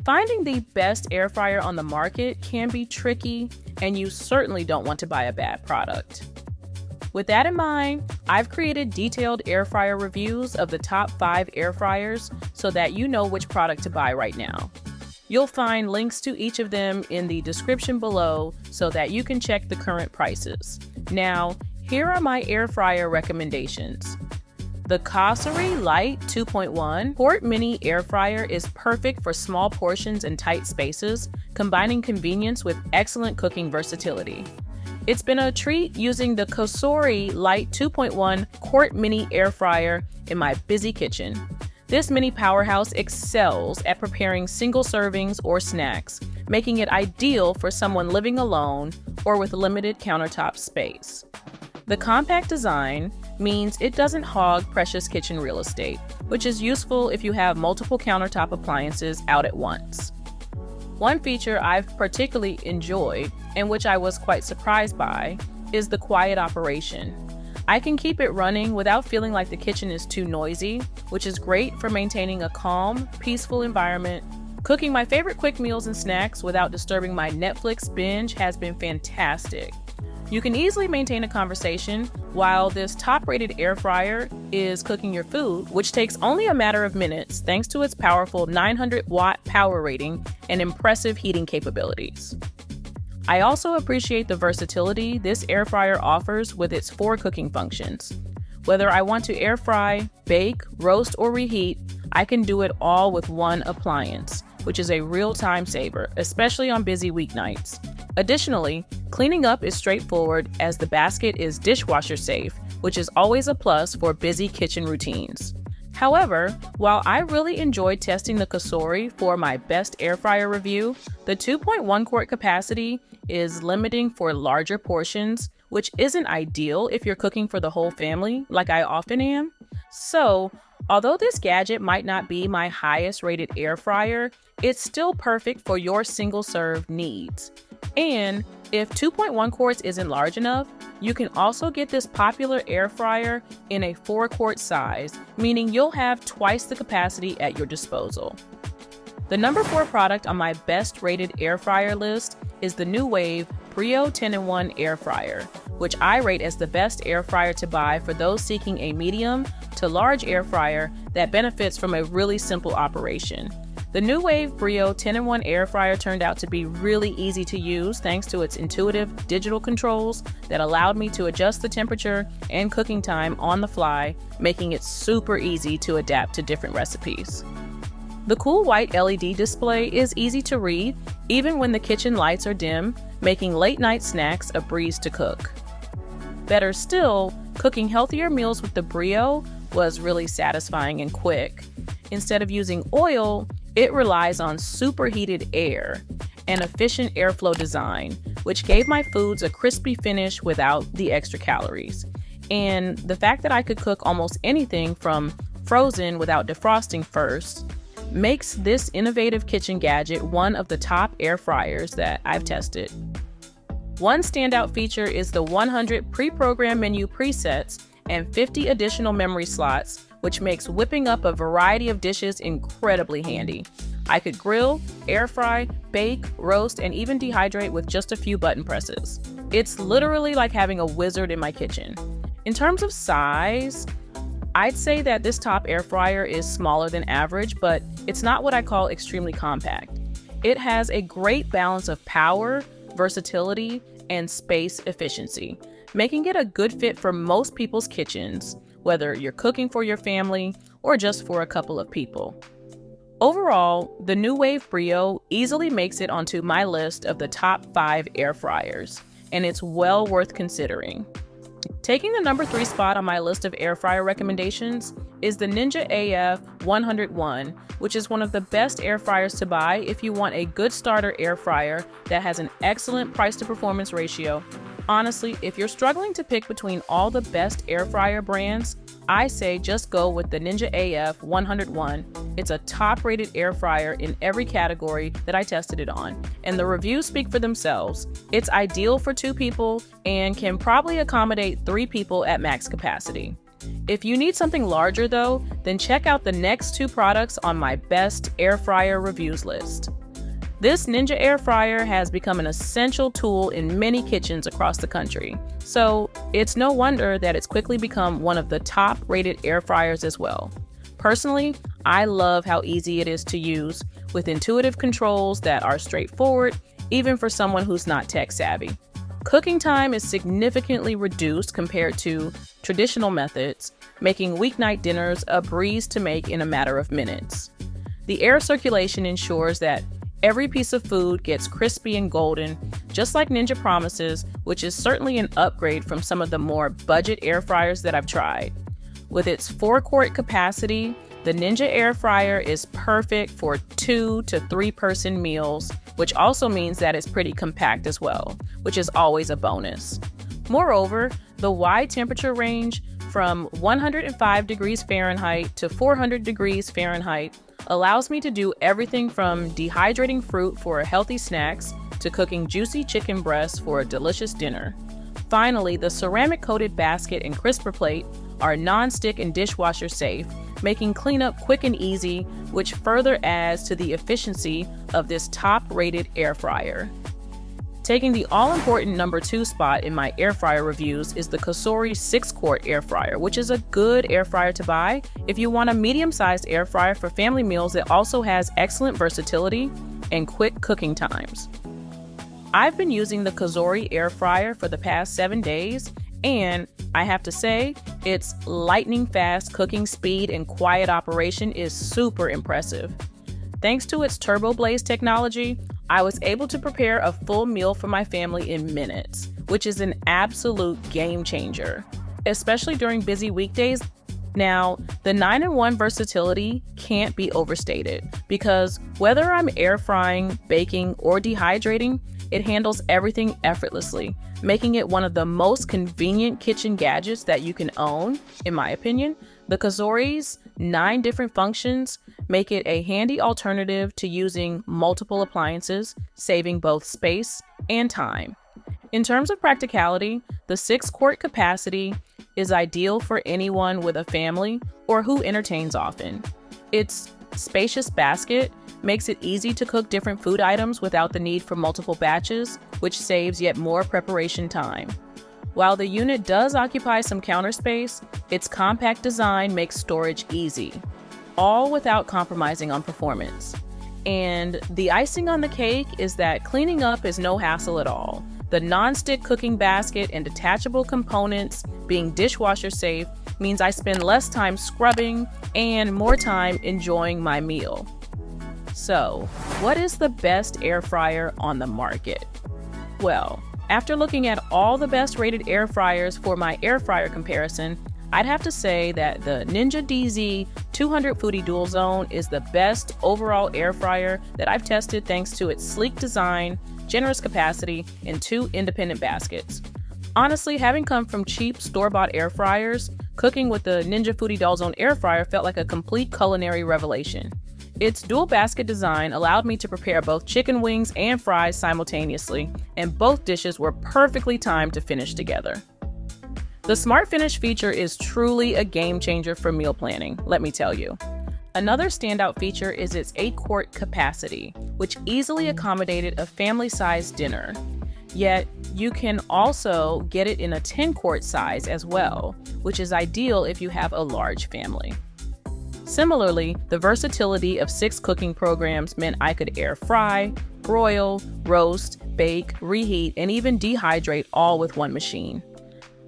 Finding the best air fryer on the market can be tricky, and you certainly don't want to buy a bad product. With that in mind, I've created detailed air fryer reviews of the top 5 air fryers so that you know which product to buy right now. You'll find links to each of them in the description below so that you can check the current prices. Now, here are my air fryer recommendations. The Cosori Light 2.1 Quart Mini Air Fryer is perfect for small portions and tight spaces, combining convenience with excellent cooking versatility. It's been a treat using the Cosori Light 2.1 Quart Mini Air Fryer in my busy kitchen. This mini powerhouse excels at preparing single servings or snacks, making it ideal for someone living alone or with limited countertop space. The compact design means it doesn't hog precious kitchen real estate, which is useful if you have multiple countertop appliances out at once. One feature I've particularly enjoyed, and which I was quite surprised by, is the quiet operation. I can keep it running without feeling like the kitchen is too noisy, which is great for maintaining a calm, peaceful environment. Cooking my favorite quick meals and snacks without disturbing my Netflix binge has been fantastic. You can easily maintain a conversation while this top-rated air fryer is cooking your food, which takes only a matter of minutes thanks to its powerful 900-watt power rating and impressive heating capabilities. I also appreciate the versatility this air fryer offers with its 4 cooking functions. Whether I want to air fry, bake, roast, or reheat, I can do it all with one appliance, which is a real time saver, especially on busy weeknights. Additionally, cleaning up is straightforward as the basket is dishwasher safe, which is always a plus for busy kitchen routines. However, while I really enjoyed testing the Cosori for my best air fryer review, the 2.1 quart capacity is limiting for larger portions, which isn't ideal if you're cooking for the whole family, like I often am. So, although this gadget might not be my highest rated air fryer, it's still perfect for your single serve needs. And if 2.1 quarts isn't large enough, you can also get this popular air fryer in a 4 quart size, meaning you'll have twice the capacity at your disposal. The number 4 product on my best rated air fryer list is the Nuwave Brio 10-in-1 air fryer, which I rate as the best air fryer to buy for those seeking a medium to large air fryer that benefits from a really simple operation. The Nuwave Brio 10-in-1 air fryer turned out to be really easy to use thanks to its intuitive digital controls that allowed me to adjust the temperature and cooking time on the fly, making it super easy to adapt to different recipes. The cool white LED display is easy to read even when the kitchen lights are dim, making late night snacks a breeze to cook. Better still, cooking healthier meals with the Brio was really satisfying and quick. Instead of using oil, it relies on superheated air and efficient airflow design, which gave my foods a crispy finish without the extra calories. And the fact that I could cook almost anything from frozen without defrosting first makes this innovative kitchen gadget one of the top air fryers that I've tested. One standout feature is the 100 pre-programmed menu presets and 50 additional memory slots, which makes whipping up a variety of dishes incredibly handy. I could grill, air fry, bake, roast, and even dehydrate with just a few button presses. It's literally like having a wizard in my kitchen. In terms of size, I'd say that this top air fryer is smaller than average, but it's not what I call extremely compact. It has a great balance of power, versatility, and space efficiency, making it a good fit for most people's kitchens, whether you're cooking for your family or just for a couple of people. Overall, the Nuwave Brio easily makes it onto my list of the top 5 air fryers, and it's well worth considering. Taking the number 3 spot on my list of air fryer recommendations is the Ninja AF 101, which is one of the best air fryers to buy if you want a good starter air fryer that has an excellent price to performance ratio. Honestly, if you're struggling to pick between all the best air fryer brands, I say just go with the Ninja AF 101. It's a top-rated air fryer in every category that I tested it on, and the reviews speak for themselves. It's ideal for 2 people and can probably accommodate 3 people at max capacity. If you need something larger though, then check out the next 2 products on my best air fryer reviews list. This Ninja air fryer has become an essential tool in many kitchens across the country, so it's no wonder that it's quickly become one of the top rated air fryers as well. Personally, I love how easy it is to use, with intuitive controls that are straightforward, even for someone who's not tech savvy. Cooking time is significantly reduced compared to traditional methods, making weeknight dinners a breeze to make in a matter of minutes. The air circulation ensures that every piece of food gets crispy and golden, just like Ninja promises, which is certainly an upgrade from some of the more budget air fryers that I've tried. With its 4-quart capacity, the Ninja air fryer is perfect for 2 to 3 person meals, which also means that it's pretty compact as well, which is always a bonus. Moreover, the wide temperature range from 105 degrees Fahrenheit to 400 degrees Fahrenheit allows me to do everything from dehydrating fruit for healthy snacks to cooking juicy chicken breasts for a delicious dinner. Finally, the ceramic-coated basket and crisper plate are non-stick and dishwasher safe, making cleanup quick and easy, which further adds to the efficiency of this top-rated air fryer. Taking the all-important number 2 spot in my air fryer reviews is the Cosori 6-quart air fryer, which is a good air fryer to buy if you want a medium-sized air fryer for family meals that also has excellent versatility and quick cooking times. I've been using the Cosori air fryer for the past 7 days, and I have to say, its lightning fast cooking speed and quiet operation is super impressive. Thanks to its turbo blaze technology, I was able to prepare a full meal for my family in minutes, which is an absolute game changer, especially during busy weekdays. Now, the 9-in-1 versatility can't be overstated because whether I'm air frying, baking, or dehydrating, it handles everything effortlessly, making it one of the most convenient kitchen gadgets that you can own, in my opinion. The Cosori's 9 different functions make it a handy alternative to using multiple appliances, saving both space and time. In terms of practicality, the 6-quart capacity is ideal for anyone with a family or who entertains often. Its spacious basket makes it easy to cook different food items without the need for multiple batches, which saves yet more preparation time. While the unit does occupy some counter space, its compact design makes storage easy, all without compromising on performance. And the icing on the cake is that cleaning up is no hassle at all. The non-stick cooking basket and detachable components being dishwasher safe means I spend less time scrubbing and more time enjoying my meal. So, what is the best air fryer on the market? Well, after looking at all the best rated air fryers for my air fryer comparison, I'd have to say that the Ninja DZ 200 Foodi Dual Zone is the best overall air fryer that I've tested thanks to its sleek design, generous capacity, and 2 independent baskets. Honestly, having come from cheap store-bought air fryers, cooking with the Ninja Foodi Dual Zone air fryer felt like a complete culinary revelation. Its dual basket design allowed me to prepare both chicken wings and fries simultaneously, and both dishes were perfectly timed to finish together. The Smart Finish feature is truly a game changer for meal planning, let me tell you. Another standout feature is its 8-quart capacity, which easily accommodated a family-sized dinner. Yet, you can also get it in a 10-quart size as well, which is ideal if you have a large family. Similarly, the versatility of 6 cooking programs meant I could air fry, broil, roast, bake, reheat, and even dehydrate all with one machine.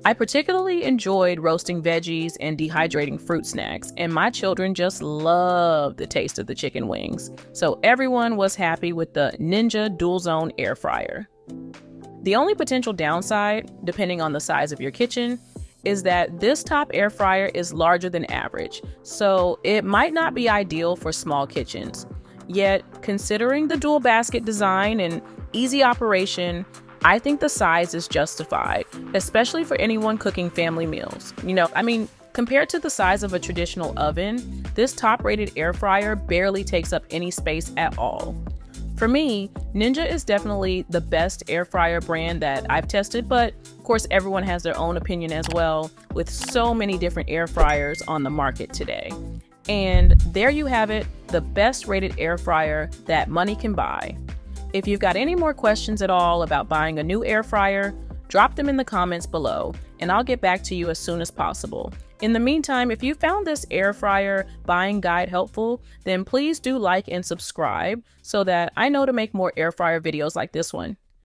I particularly enjoyed roasting veggies and dehydrating fruit snacks, and my children just loved the taste of the chicken wings. So everyone was happy with the Ninja Dual Zone air fryer. The only potential downside, depending on the size of your kitchen, is that this top air fryer is larger than average, so it might not be ideal for small kitchens. Yet, considering the dual basket design and easy operation, I think the size is justified, especially for anyone cooking family meals. Compared to the size of a traditional oven, this top-rated air fryer barely takes up any space at all. For me, Ninja is definitely the best air fryer brand that I've tested, but of course everyone has their own opinion as well, with so many different air fryers on the market today. And there you have it, the best rated air fryer that money can buy. If you've got any more questions at all about buying a new air fryer, drop them in the comments below, and I'll get back to you as soon as possible. In the meantime, if you found this air fryer buying guide helpful, then please do like and subscribe so that I know to make more air fryer videos like this one.